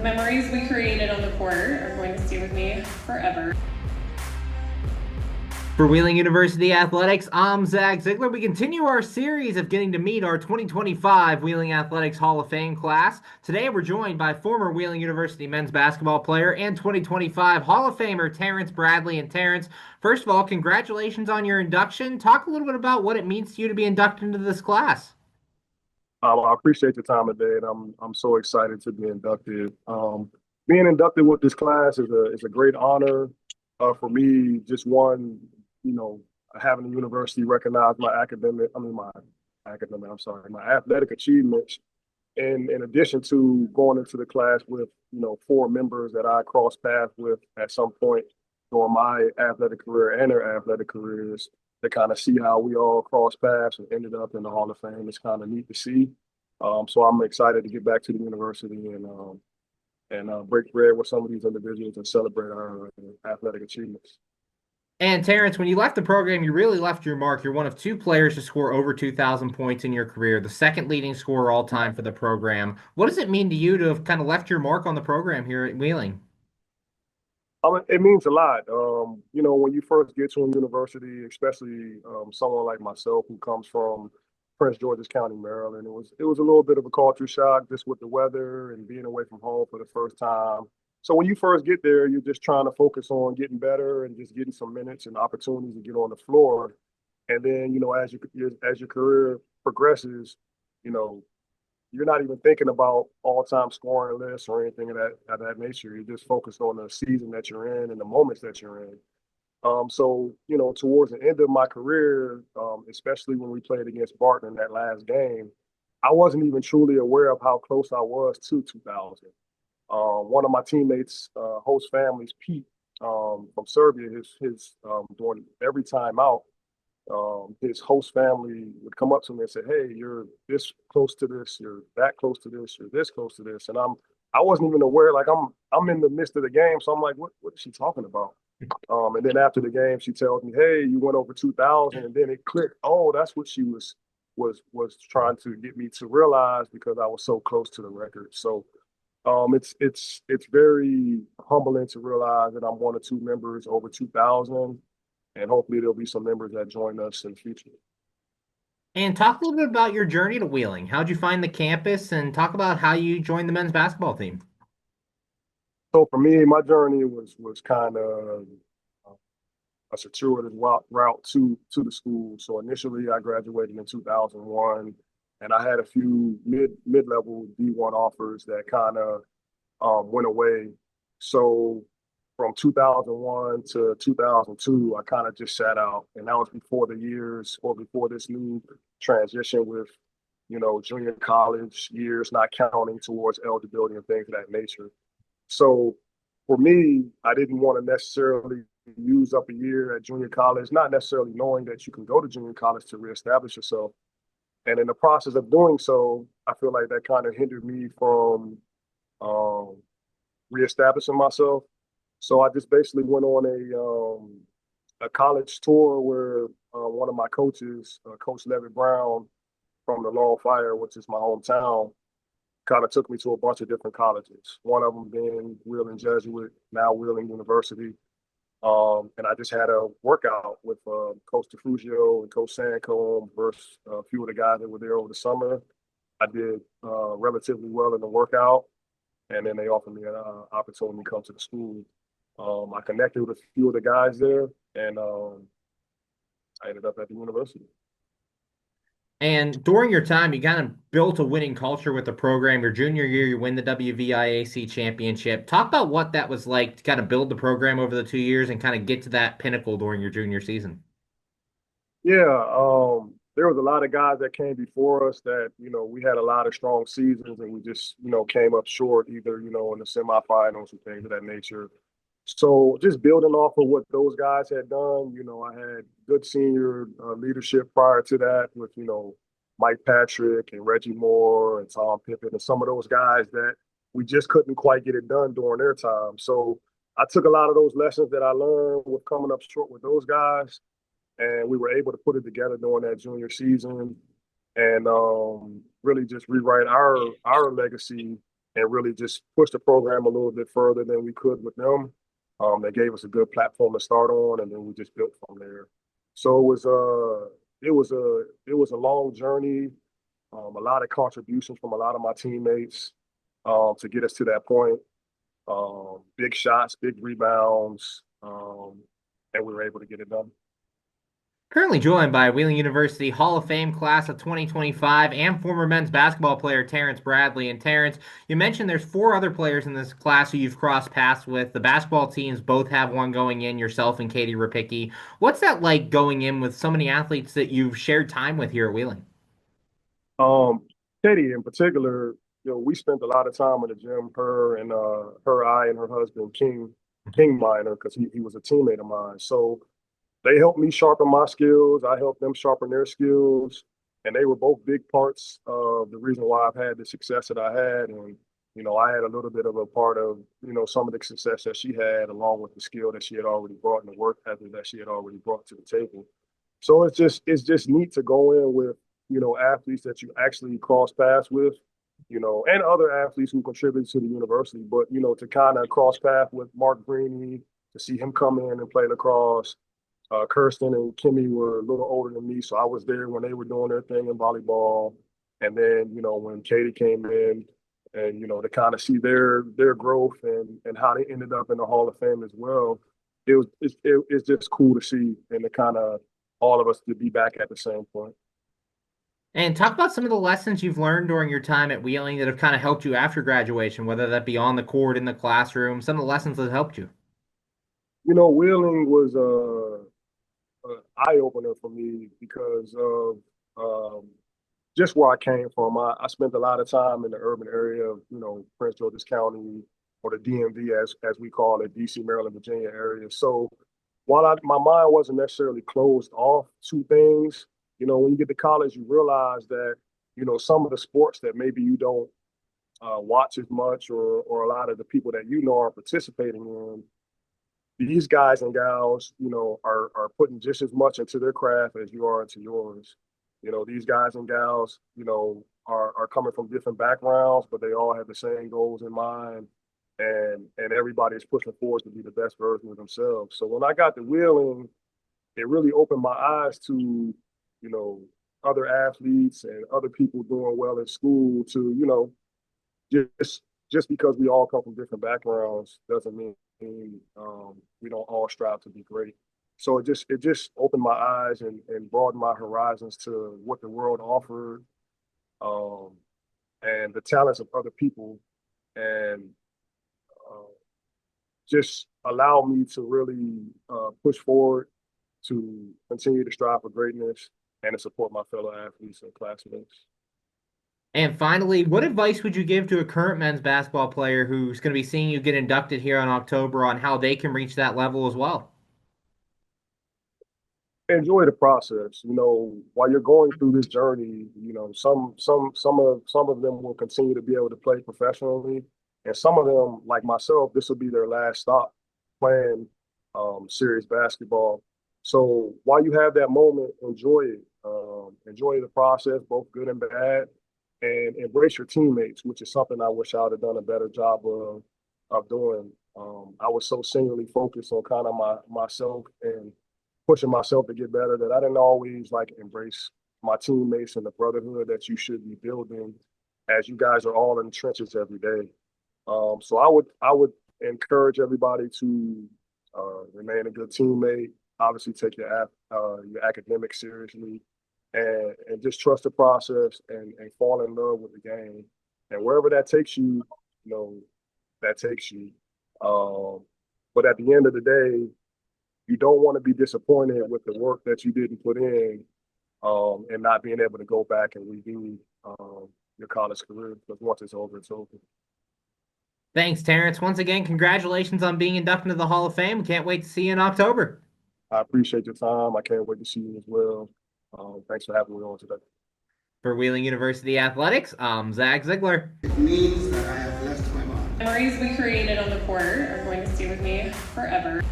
memories we created on the court are going to stay with me forever. For Wheeling University Athletics, I'm Zach Ziegler. We continue our series of getting to meet our 2025 Wheeling Athletics Hall of Fame class. Today, we're joined by former Wheeling University men's basketball player and 2025 Hall of Famer Terrance Bradley. And Terrance, first of all, congratulations on your induction. Talk a little bit about what it means to you to be inducted into this class. I appreciate the time today, and I'm so excited to be inducted. Being inducted with this class is a great honor for me. Just one, you know, having the university recognize my athletic achievements, and in addition to going into the class with four members that I crossed paths with at some point during my athletic career and their athletic careers, to kind of see how we all crossed paths and ended up in the Hall of Fame. It's kind of neat to see. So I'm excited to get back to the university and break bread with some of these individuals and celebrate our athletic achievements. And Terrance, when you left the program, you really left your mark. You're one of two players to score over 2,000 points in your career, the second leading scorer all time for the program. What does it mean to you to have kind of left your mark on the program here at Wheeling? It means a lot. When you first get to a university, especially someone like myself who comes from Prince George's County, Maryland, it was a little bit of a culture shock just with the weather and being away from home for the first time. So when you first get there, you're just trying to focus on getting better and just getting some minutes and opportunities to get on the floor. And then, as your career progresses, you know, you're not even thinking about all-time scoring lists or anything of that nature. You're just focused on the season that you're in and the moments that you're in. So towards the end of my career, especially when we played against Barton in that last game, I wasn't even truly aware of how close I was to 2000. One of my teammates, host families, Pete, from Serbia, his during every time out, his host family would come up to me and say, "Hey, you're this close to this, you're that close to this, you're this close to this," and I wasn't even aware. Like I'm in the midst of the game, so I'm like, "What is she talking about?" And then after the game, she tells me, "Hey, you went over 2,000," and then it clicked. Oh, that's what she was trying to get me to realize because I was so close to the record. So it's very humbling to realize that I'm one or two members over 2,000, and hopefully there'll be some members that join us in the future. And talk a little bit about your journey to Wheeling. How'd you find the campus and talk about how you joined the men's basketball team? So for me, my journey was kind of a circuitous route to the school. So initially, I graduated in 2001, and I had a few mid-level D1 offers that kind of went away. So from 2001 to 2002, I kind of just sat out, and that was before the years or before this new transition with junior college years not counting towards eligibility and things of that nature. So for me, I didn't want to necessarily use up a year at junior college, not necessarily knowing that you can go to junior college to reestablish yourself. And in the process of doing so, I feel like that kind of hindered me from um, reestablishing myself. So I just basically went on a college tour where one of my coaches, Coach Levitt Brown from the Laurel Fire, which is my hometown, kind of took me to a bunch of different colleges. One of them being Wheeling Jesuit, now Wheeling University. And I just had a workout with Coach DeFrugio and Coach Sancombe versus a few of the guys that were there over the summer. I did relatively well in the workout, and then they offered me an opportunity to come to the school. I connected with a few of the guys there, and I ended up at the university. And during your time, you kind of built a winning culture with the program. Your junior year, you win the WVIAC championship. Talk about what that was like to kind of build the program over the 2 years and kind of get to that pinnacle during your junior season. Yeah, there was a lot of guys that came before us that, we had a lot of strong seasons and we just, came up short either, in the semifinals and things of that nature. So just building off of what those guys had done, I had good senior leadership prior to that with, Mike Patrick and Reggie Moore and Tom Pippen and some of those guys that we just couldn't quite get it done during their time. So I took a lot of those lessons that I learned with coming up short with those guys, and we were able to put it together during that junior season and really just rewrite our legacy and really just push the program a little bit further than we could with them. They gave us a good platform to start on, and then we just built from there. So it was a long journey, a lot of contributions from a lot of my teammates to get us to that point. Big shots, big rebounds, and we were able to get it done. Currently joined by Wheeling University Hall of Fame class of 2025 and former men's basketball player Terrance Bradley. And Terrance, you mentioned there's four other players in this class who you've crossed paths with. The basketball teams both have one going in, yourself and Katie Rapicki. What's that like going in with so many athletes that you've shared time with here at Wheeling? Um, Katie in particular, we spent a lot of time in the gym, I and her husband, King Minor, because he was a teammate of mine. So they helped me sharpen my skills. I helped them sharpen their skills. And they were both big parts of the reason why I've had the success that I had. And, I had a little bit of a part of, some of the success that she had, along with the skill that she had already brought and the work ethic that she had already brought to the table. So it's just neat to go in with, athletes that you actually cross paths with, and other athletes who contribute to the university. But, to kind of cross paths with Mark Greeny, to see him come in and play lacrosse. Kirsten and Kimmy were a little older than me, so I was there when they were doing their thing in volleyball. And then, when Katie came in and, to kind of see their growth and how they ended up in the Hall of Fame as well, it's just cool to see and to kind of all of us to be back at the same point. And talk about some of the lessons you've learned during your time at Wheeling that have kind of helped you after graduation, whether that be on the court, in the classroom, some of the lessons that helped you. Wheeling was a eye opener for me because of just where I came from. I spent a lot of time in the urban area of, Prince George's County, or the DMV as we call it, DC, Maryland, Virginia area. So while my mind wasn't necessarily closed off to things, when you get to college, you realize that, some of the sports that maybe you don't watch as much, or a lot of the people that are participating in, these guys and gals, are putting just as much into their craft as you are into yours. These guys and gals, are coming from different backgrounds, but they all have the same goals in mind, and everybody is pushing forward to be the best version of themselves. So when I got to Wheeling, it really opened my eyes to, other athletes and other people doing well in school to, just because we all come from different backgrounds doesn't mean we don't all strive to be great. So it just opened my eyes and broadened my horizons to what the world offered, um, and the talents of other people, and uh, just allow me to really push forward, to continue to strive for greatness, and to support my fellow athletes and classmates. And finally, what advice would you give to a current men's basketball player who's going to be seeing you get inducted here in October on how they can reach that level as well? Enjoy the process. While you're going through this journey, some of them will continue to be able to play professionally, and some of them, like myself, this will be their last stop playing serious basketball. So while you have that moment, enjoy it. Enjoy the process, both good and bad, and embrace your teammates, which is something I wish I would have done a better job of doing. I was so singularly focused on kind of myself and pushing myself to get better that I didn't always embrace my teammates and the brotherhood that you should be building, as you guys are all in the trenches every day. So I would encourage everybody to remain a good teammate. Obviously, take your academics seriously, and just trust the process, and fall in love with the game. And wherever that takes you, that takes you. Um, but at the end of the day, you don't want to be disappointed with the work that you didn't put in, and not being able to go back and redo your college career, because once it's over, it's over. Thanks, Terrance. Once again, congratulations on being inducted into the Hall of Fame. Can't wait to see you in October. I appreciate your time. I can't wait to see you as well. Thanks for having me on today. For Wheeling University Athletics, I'm Zach Ziegler. It means that I have left my mark. Memories we created on the court are going to stay with me forever.